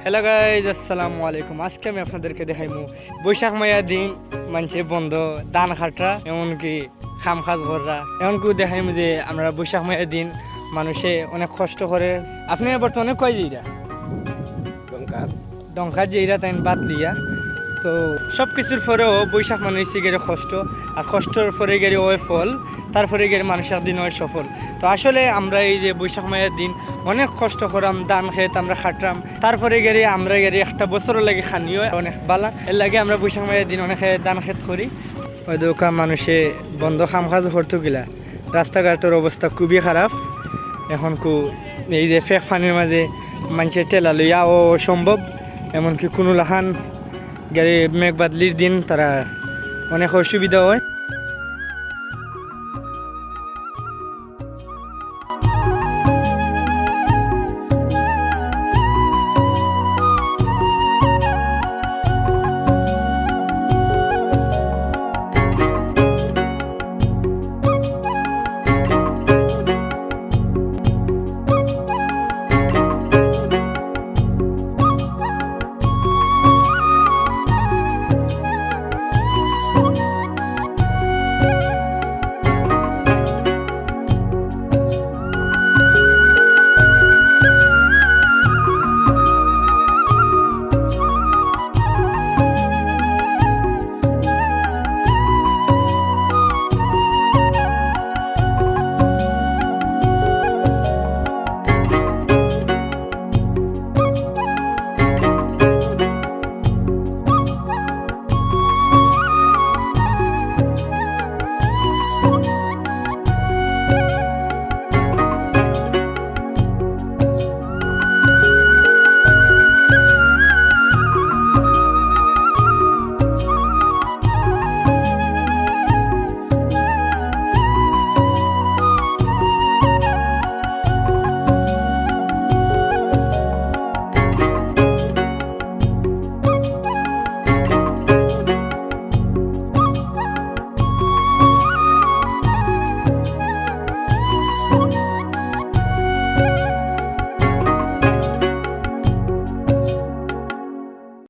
Hello guys, আসসালামু আলাইকুম। আজকে আমি আপনাদেরকে দেখাইমু বৈশাখ মায়া দিন মানুষের বন্ধ দান খাটরা এমনকি খাম খাজ ভররা এমনকি দেখাইমু যে আমরা বৈশাখ মায়া দিন মানুষে অনেক কষ্ট করে। আপনি বর্তমানে কয় যেইরা ডঙ্কার যেইরা তাই বাদ লিয়া তো সব কিছুর পরেও বৈশাখ মানে হচ্ছে গেলে কষ্ট, আর কষ্টর পরে গেলে ওই ফল, তারপরে গেলে মানুষের দিন হয় সফল। তো আসলে আমরা এই যে বৈশাখ মায়ের দিন অনেক কষ্ট করাম, দান খেত আমরা খাটরাম, তারপরে গেলে আমরা গেলে একটা বছরের লাগে খানিও অনেক বালা, এর লাগে আমরা বৈশাখ মায়ের দিন অনেক দান খেত করি। ওই দোকান মানুষে বন্ধ খাম খাজ করতে গেলা, রাস্তাঘাটের অবস্থা খুবই খারাপ। এখন এই যে ফেক পানির মাঝে মানুষের টেলা লইয়া ও সম্ভব, এমনকি কোনো লাখান গাড়ি মেঘ বাদলির দিন তারা অনেক অসুবিধা হয়।